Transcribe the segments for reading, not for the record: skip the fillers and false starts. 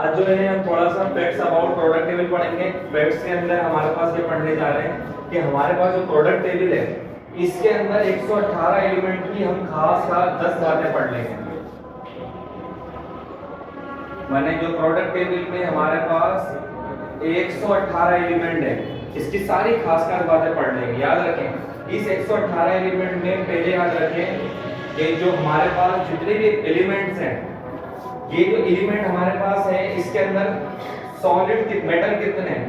आज जो है हम थोड़ा सा फैक्ट्स अबाउट प्रोडक्ट टेबल पढ़ेंगे। फैक्ट्स के अंदर हमारे पास ये पढ़ने जा रहे हैं कि हमारे पास जो प्रोडक्ट टेबल है इसके अंदर 118 एलिमेंट की हम खास 10 बातें पढ़ लेंगे। माने जो प्रोडक्ट टेबल में हमारे पास 118 एलिमेंट है, इसकी सारी खास बातें पढ़ लेंगे। याद रखें इस 118 एलिमेंट में पहले याद रखें कि जो हमारे पास जितने भी एलिमेंट्स हैं, ये जो एलिमेंट हमारे पास है इसके अंदर सॉलिड मेटल कितने हैं,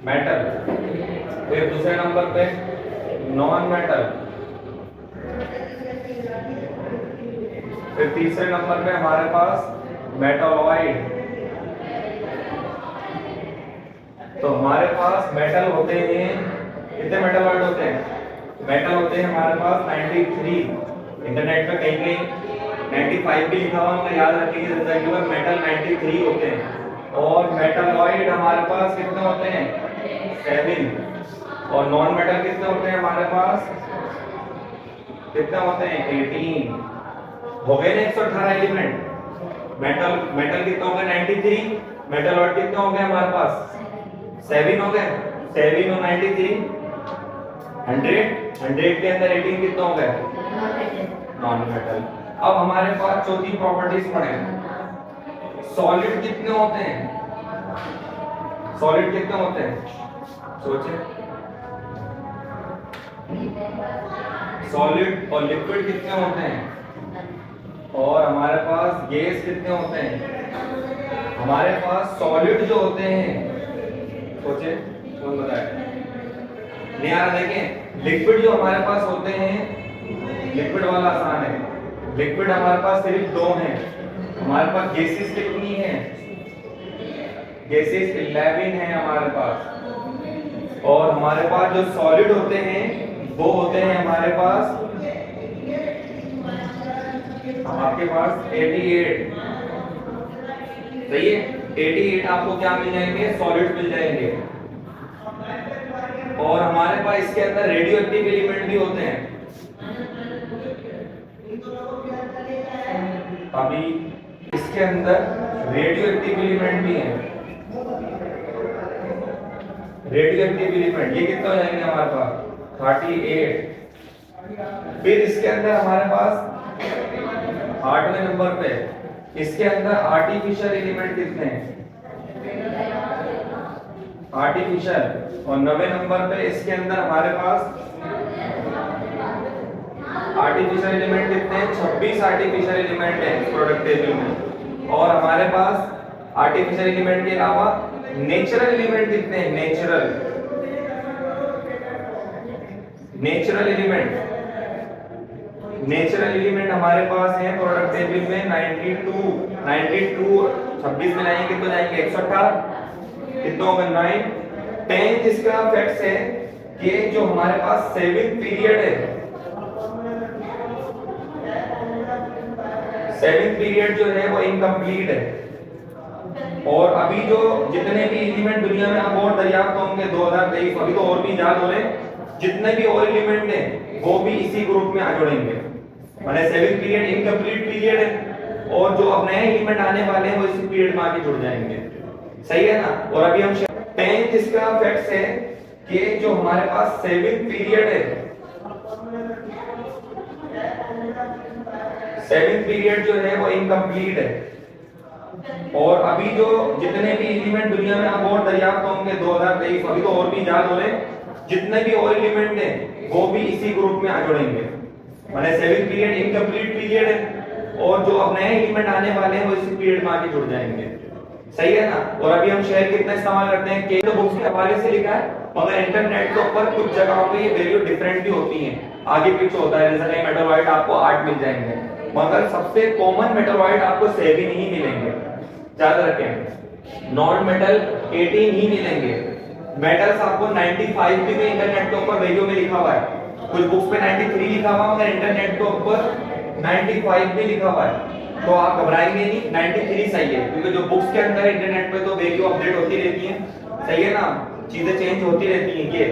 मेटल। फिर दूसरे नंबर पे नॉन मेटल। फिर तीसरे नंबर पे हमारे पास मेटालॉइड। तो हमारे पास मेटल होते हैं, कितने मेटालॉइड होते हैं? मेटल होते हैं हमारे पास 93। इंटरनेट पे कहीं कहीं 95 भी लिखा हुआ है, याद रखिए तकरीबन मेटल 93 होते हैं। और मेटालॉइड हमारे पास कितने होते हैं? 7। और नॉन मेटल कितने होते हैं हमारे पास? कितने होते हैं? 18। हो गए ना 118 एलिमेंट। मेटल कितने हो गए? 93। मेटालॉइड कितने हो गए हमारे पास? 7 हो गए। 7 और 93 100 के अंदर 18 कितने हो गए? Non metal. अब हमारे पास चौथी प्रॉपर्टीज पढ़े। सॉलिड कितने होते हैं? सॉलिड कितने होते हैं? सोचे। सॉलिड और लिक्विड कितने होते हैं? और हमारे पास गैस कितने होते हैं? हमारे पास सॉलिड जो होते हैं, सोचे कौन बताए? नहीं आ रहा? देखें लिक्विड जो हमारे पास होते हैं, लिक्विड वाला आसान है। लिक्विड हमारे पास सिर्फ 2 हैं। हमारे पास गैसेस कितनी हैं? गैसेस 11 हैं हमारे पास। और हमारे पास जो सॉलिड होते हैं वो होते हैं हमारे पास, आपके पास 88। सही है, 88 आपको क्या मिल जाएंगे? सॉलिड मिल जाएंगे। और हमारे पास इसके अंदर रेडियो एक्टिव एलिमेंट भी होते हैं। अभी इसके अंदर रेडियो एक्टिव एलिमेंट भी हैं। रेडियो एक्टिव एलिमेंट ये कितने हो जाएंगे हमारे पास? 38। फिर इसके अंदर हमारे पास 8वें नंबर पे इसके अंदर आर्टिफिशियल एलिमेंट कितने हैं? आर्टिफिशियल। और 9वें नंबर पे इसके अंदर हमारे पास आर्टिफिशियल एलिमेंट कितने हैं? 26 आर्टिफिशियल एलिमेंट है प्रोडक्ट टेबल में। और हमारे पास आर्टिफिशियल एलिमेंट के अलावा नेचुरल एलिमेंट कितने हैं? नेचुरल एलिमेंट हमारे पास है प्रोडक्ट टेबल में 92। 26 में लाएंगे तो जाएंगे 118। कितने होगा? 9। 10th इसका फैक्ट्स है कि जो हमारे पास 7th पीरियड है, 7th पीरियड जो है वो इनकम्प्लीट है। और अभी जो जितने भी एलिमेंट दुनिया में अब और दरियाफ्त होंगे 2023, अभी तो और भी इजाद हो रहे हैं, जितने भी और एलिमेंट हैं वो भी इसी ग्रुप में आ जुड़ेंगे। माने 7th पीरियड इनकम्प्लीट पीरियड है और जो अब नए एलिमेंट आने वाले हैं वो इसी पीरियड में आके जुड़ जाएंगे। सही है ना? और अभी हम 10th इसका फैक्ट्स है कि जो हमारे पास 7th पीरियड है, 7th पीरियड जो है वो इनकम्प्लीट है। और अभी जो जितने भी एलिमेंट दुनिया में अब और दरियाफ्त होंगे 2023, अभी तो और भी इजाद हो रहे हैं, जितने भी और एलिमेंट हैं वो भी इसी ग्रुप में आ जुड़ेंगे। माने 7th पीरियड इनकम्प्लीट पीरियड है और जो अब नए एलिमेंट आने वाले हैं वो इसी पीरियड में आके जुड़ जाएंगे। सही है ना? और अभी हम शेयर कितना इस्तेमाल करते हैं कि तो बुक्स के हवाले से लिखा है, मगर इंटरनेट के ऊपर कुछ जगहों पे ये वैल्यू डिफरेंट भी होती हैं, आगे पीछे होता है। जैसे कहीं मेटालॉइड आपको 8 मिल जाएंगे, मगर सबसे कॉमन मेटालॉइड आपको 7 ही मिलेंगे। याद रखें, नॉन मेटल 18 ही मिलेंगे। मेटल्स आपको 95 भी में इंटरनेट के ऊपर वैल्यू में लिखा हुआ है। कुछ बुक्स पे 93 लिखा हुआ है, मगर इंटरनेट के ऊपर 95 भी लिखा हुआ है। तो आप घबराएंगे नहीं, 93 सही है, क्योंकि जो बुक्स के अंदर इंटरनेट पे तो वैल्यू अपडेट होती रहती है। सही है ना? चीजें चेंज होती रहती हैं ये।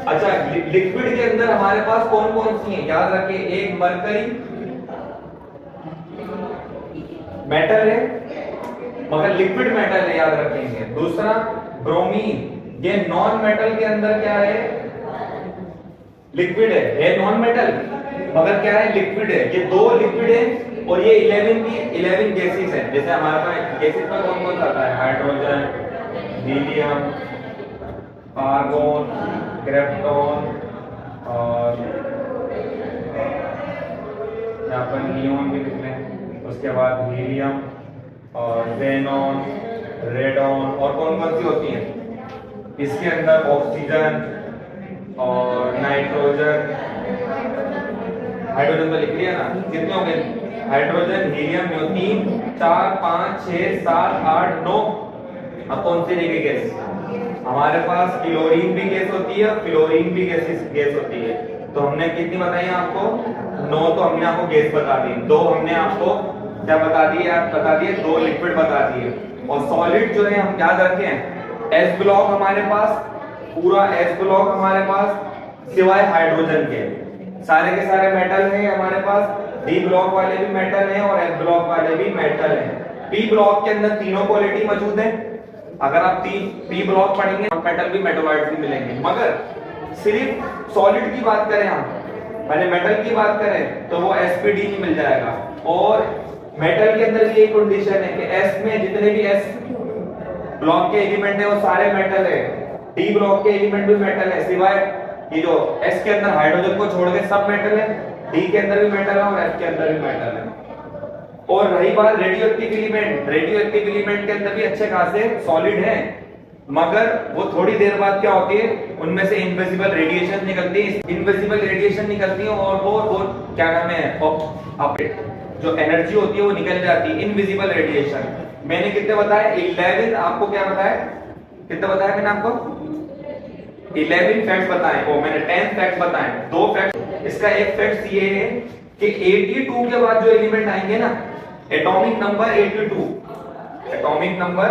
अच्छा, लिक्विड के अंदर हमारे पास कौन कौन सी हैं? याद रखिए, एक मरकरी, मेटल है मगर लिक्विड मेटल है, याद रखेंगे। दूसरा ब्रोमीन, ये नॉन मेटल के अंदर क्या है, लिक्विड है। ये नॉन मेटल मगर क्या है, लिक्विड है। ये दो लिक्विड है और ये 11 गैसेस है। जैसे हमारे पास गैसेस में कौन कौन आता है, हाइड्रोजन, हीलियम, आर्गोन, क्रिप्टॉन और यहाँ पर नियोन भी लिख लें। उसके बाद हीलियम और जेनॉन, रेडॉन और कौन कौन सी होती है इसके अंदर, ऑक्सीजन और नाइट्रोजन। हाइड्रोजन तो लिख लिया ना, कितने हो गए, हाइड्रोजन, हीलियम, न्यूट्रॉन, 4 5 6 7 8 9। अब कौन सी रहेगी गैस, हमारे पास क्लोरीन भी गैस होती है, फ्लोरीन भी गैस होती है। तो हमने कितनी बताई आपको, 9 तो हमने आपको गैस बता दी, 2 हमने आपको क्या बता दिए, आप बता दिए 2 लिक्विड बता दिए। और सॉलिड जो है हम याद रखें, एस ब्लॉक हमारे पास, पूरा एस ब्लॉक हमारे पास सिवाय हाइड्रोजन के सारे के सारे मेटल हैं हमारे पास। डी ब्लॉक वाले भी मेटल हैं और एस ब्लॉक वाले भी मेटल हैं। पी ब्लॉक के अंदर तीनों क्वालिटी मौजूद है। अगर आप पी ब्लॉक पढ़ेंगे तो मेटल भी मेटोलाइट्स भी मिलेंगे। मगर सिर्फ सॉलिड की बात करें हम, पहले मेटल की बात करें तो वो एसपीडी ही मिल जाएगा। और मेटल के अंदर भी एक कंडीशन है कि एस में जितने भी एस ब्लॉक के एलिमेंट है वो सारे मेटल है, डी ब्लॉक के एलिमेंट भी मेटल है, सिवाय ये जो एस के अंदर हाइड्रोजन को छोड़ के सब मेटल है, डी के अंदर भी मेटल है और एफ के अंदर भी मेटल है। और रही बात radio active element, radio active element के अंदर भी अच्छे खासे सॉलिड है, मगर वो थोड़ी देर बाद क्या होती है, उनमें से इनविजिबल रेडिएशन निकलती है, इनविजिबल रेडिएशन निकलती है और वो क्या नाम है, जो एनर्जी होती है वो निकल जाती है, इनविजिबल रेडिएशन। मैंने कितने बताए, 11, आपको क्या बताया, कितने बताया मैंने आपको, 11 फैक्ट्स बताए, वो मैंने 10 फैक्ट्स बताए। 2 फैक्ट, इसका एक फैक्ट ये है कि 82 के बाद जो एलिमेंट आएंगे ना, एटॉमिक नंबर 82, एटॉमिक नंबर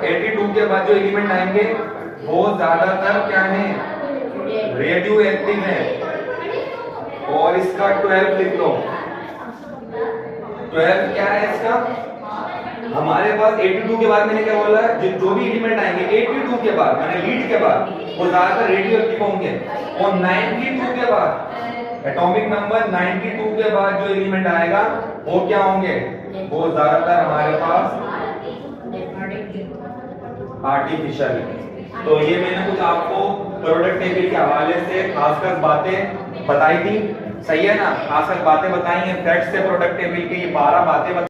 82 के बाद जो एलिमेंट आएंगे वो ज्यादातर क्या है, रेडियो एक्टिव है। और इसका 12 लिख लो, 12 क्या है इसका, हमारे पास 82 के बाद मैंने क्या बोला, जो भी एलिमेंट आएंगे 82 के बाद, मैंने लीड के बाद वो ज्यादातर रेडियो एक्टिव होंगे। और 92 के बाद, एटॉमिक नंबर 92 के बाद जो एलिमेंट आएगा वो क्या होंगे, वो ज्यादातर हमारे पास आर्टिफिशियल। तो ये मैंने कुछ आपको प्रोडक्ट टेबल के हवाले से खासकर बातें बताई थी, सही है ना, खासकर बातें बताई हैं फैक्ट से प्रोडक्ट टेबल की, ये 12 बातें